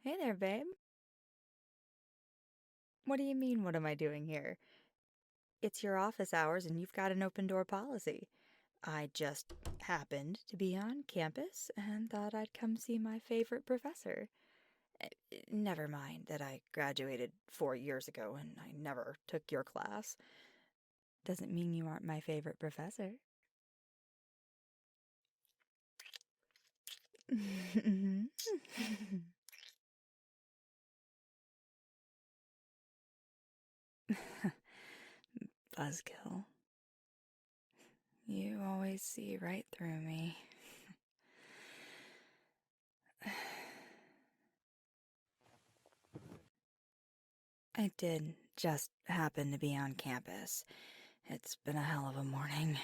Hey there, babe. What do you mean, what am I doing here? It's your office hours and you've got an open door policy. I just happened to be on campus and thought I'd come see my favorite professor. Never mind that I graduated 4 years ago and I never took your class. Doesn't mean you aren't my favorite professor. Buzzkill. You always see right through me. I did just happen to be on campus. It's been a hell of a morning.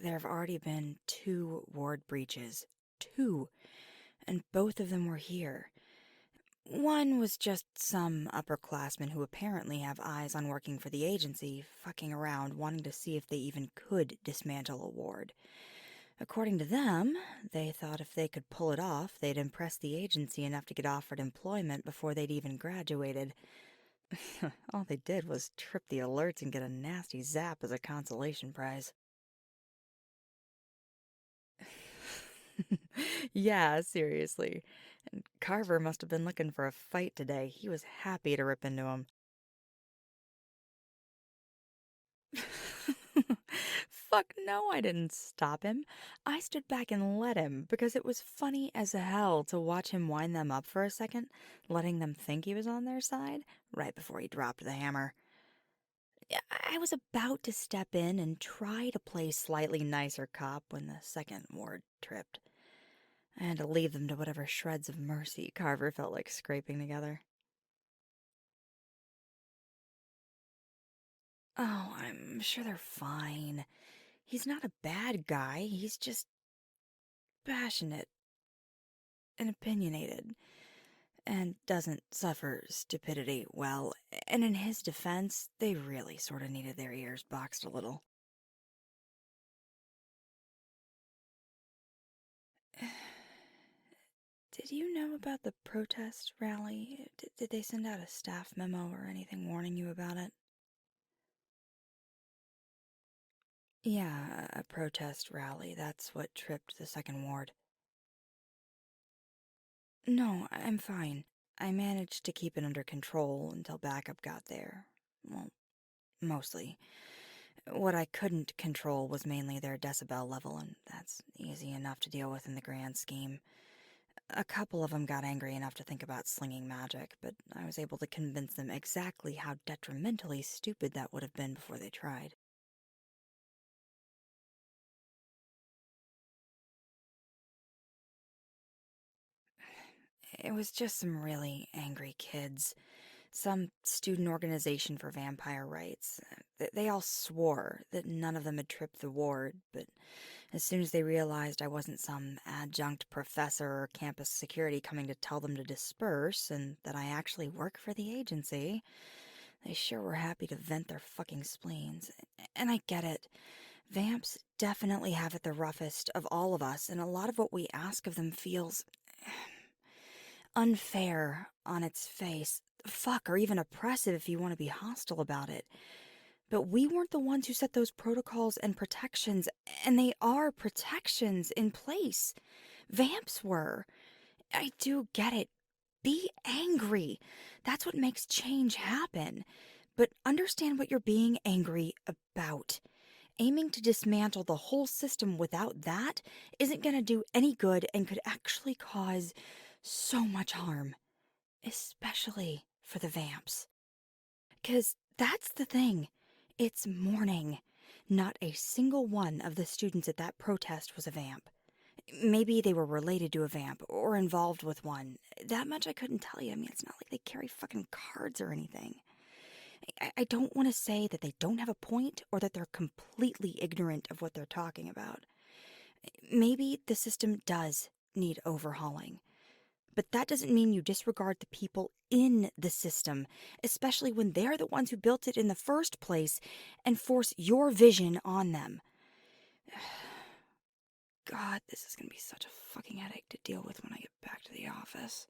There have already been 2 ward breaches. 2. And both of them were here. One was just some upperclassmen who apparently have eyes on working for the agency, fucking around, wanting to see if they even could dismantle a ward. According to them, they thought if they could pull it off, they'd impress the agency enough to get offered employment before they'd even graduated. All they did was trip the alerts and get a nasty zap as a consolation prize. Yeah, seriously. And Carver must have been looking for a fight today. He was happy to rip into him. Fuck no, I didn't stop him. I stood back and let him because it was funny as hell to watch him wind them up for a second, letting them think he was on their side right before he dropped the hammer. I was about to step in and try to play slightly nicer cop when the second ward tripped. I had to leave them to whatever shreds of mercy Carver felt like scraping together. Oh, I'm sure they're fine. He's not a bad guy. He's just passionate and opinionated and doesn't suffer stupidity well. And in his defense, they really sort of needed their ears boxed a little. Did you know about the protest rally? Did they send out a staff memo or anything warning you about it? Yeah, a protest rally. That's what tripped the second ward. No, I'm fine. I managed to keep it under control until backup got there. Well, mostly. What I couldn't control was mainly their decibel level, and that's easy enough to deal with in the grand scheme. A couple of them got angry enough to think about slinging magic, but I was able to convince them exactly how detrimentally stupid that would have been before they tried. It was just some really angry kids. Some student organization for vampire rights. They all swore that none of them had tripped the ward, but as soon as they realized I wasn't some adjunct professor or campus security coming to tell them to disperse and that I actually work for the agency, they sure were happy to vent their fucking spleens. And I get it. Vamps definitely have it the roughest of all of us, and a lot of what we ask of them feels unfair on its face. Fuck, or even oppressive if you want to be hostile about it. But we weren't the ones who set those protocols and protections, and they are protections in place. Vamps were. I do get it. Be angry. That's what makes change happen. But understand what you're being angry about. Aiming to dismantle the whole system without that isn't going to do any good and could actually cause so much harm, especially for the vamps. 'Cause that's the thing. It's morning. Not a single one of the students at that protest was a vamp. Maybe they were related to a vamp or involved with one. That much I couldn't tell you. I mean, it's not like they carry fucking cards or anything. I don't want to say that they don't have a point or that they're completely ignorant of what they're talking about. Maybe the system does need overhauling. But that doesn't mean you disregard the people in the system, especially when they're the ones who built it in the first place, and force your vision on them. God, this is gonna be such a fucking headache to deal with when I get back to the office.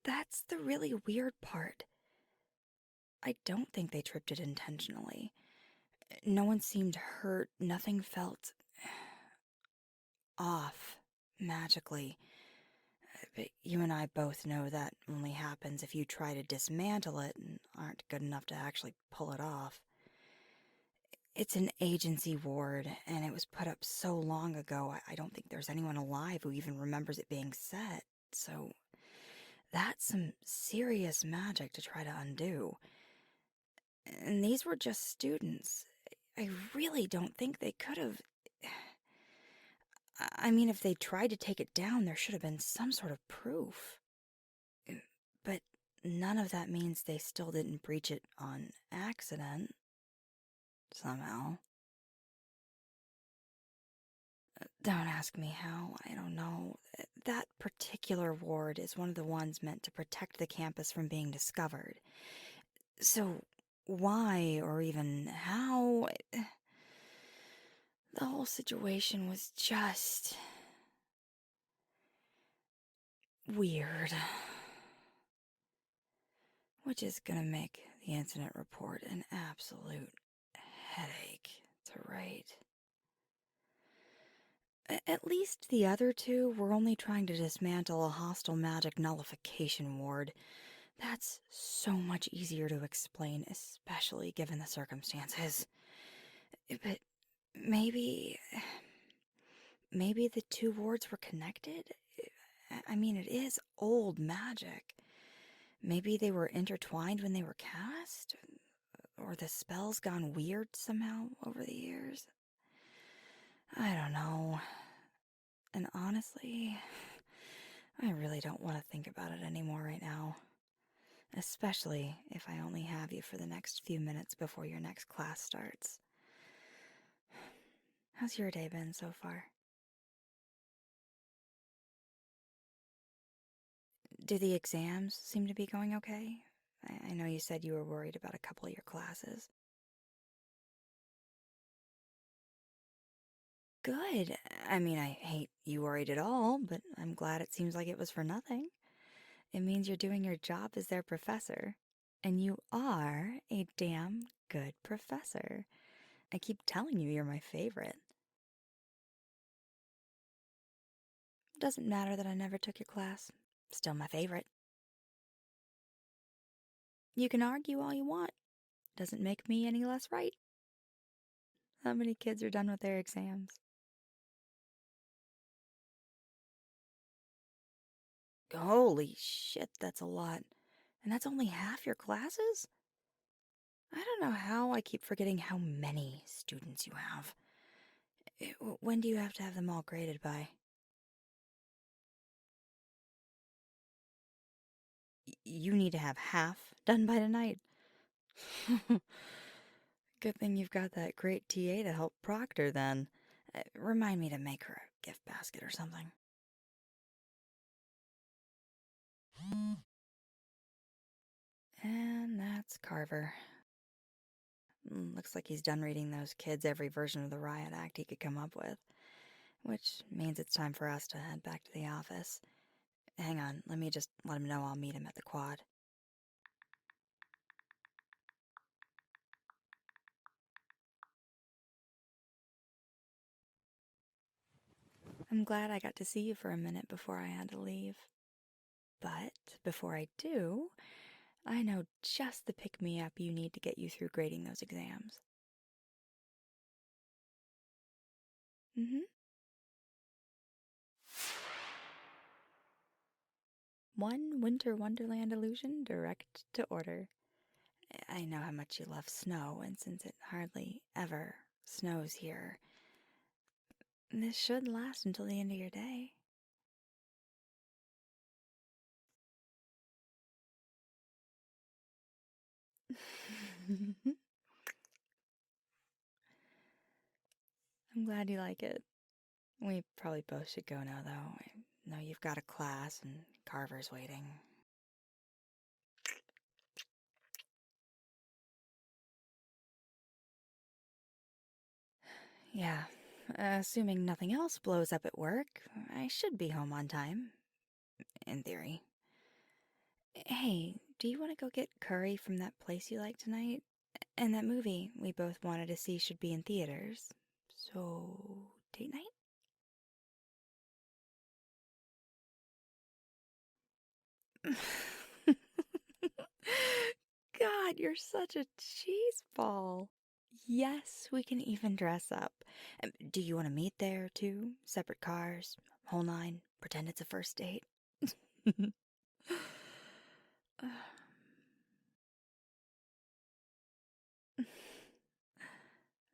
That's the really weird part. I don't think they tripped it intentionally. No one seemed hurt, nothing felt off magically. But you and I both know that only happens if you try to dismantle it and aren't good enough to actually pull it off. It's an agency ward, and it was put up so long ago, I don't think there's anyone alive who even remembers it being set. So that's some serious magic to try to undo. And these were just students. I really don't think they could have. I mean, if they tried to take it down, there should have been some sort of proof. But none of that means they still didn't breach it on accident. Somehow. Don't ask me how, I don't know. That particular ward is one of the ones meant to protect the campus from being discovered. So, why or even how? The whole situation was just weird. Which is gonna make the incident report an absolute headache to write. At least the other two were only trying to dismantle a hostile magic nullification ward. That's so much easier to explain, especially given the circumstances. But maybe... maybe the two wards were connected? I mean, it is old magic. Maybe they were intertwined when they were cast? Or the spell's gone weird somehow over the years? I don't know. And honestly, I really don't want to think about it anymore right now. Especially if I only have you for the next few minutes before your next class starts. How's your day been so far? Do the exams seem to be going okay? I know you said you were worried about a couple of your classes. Good. I mean, I hate you worried at all, but I'm glad it seems like it was for nothing. It means you're doing your job as their professor. And you are a damn good professor. I keep telling you you're my favorite. Doesn't matter that I never took your class. Still my favorite. You can argue all you want. Doesn't make me any less right. How many kids are done with their exams? Holy shit, that's a lot. And that's only half your classes? I don't know how I keep forgetting how many students you have. When do you have to have them all graded by? You need to have half done by tonight. Good thing you've got that great TA to help proctor then. Remind me to make her a gift basket or something. And that's Carver. Looks like he's done reading those kids every version of the riot act he could come up with. Which means it's time for us to head back to the office. Hang on, let me just let him know I'll meet him at the quad. I'm glad I got to see you for a minute before I had to leave. But before I do, I know just the pick-me-up you need to get you through grading those exams. Mm-hmm. One Winter Wonderland illusion direct to order. I know how much you love snow, and since it hardly ever snows here, this should last until the end of your day. I'm glad you like it. We probably both should go now, though. I know you've got a class and Carver's waiting. Yeah, assuming nothing else blows up at work, I should be home on time. In theory. Hey, do you want to go get curry from that place you like tonight? And that movie we both wanted to see should be in theaters. So, date night? God, you're such a cheese ball. Yes, we can even dress up. Do you want to meet there too? Separate cars, whole nine, pretend it's a first date?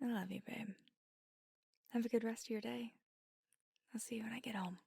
I love you, babe. Have a good rest of your day. I'll see you when I get home.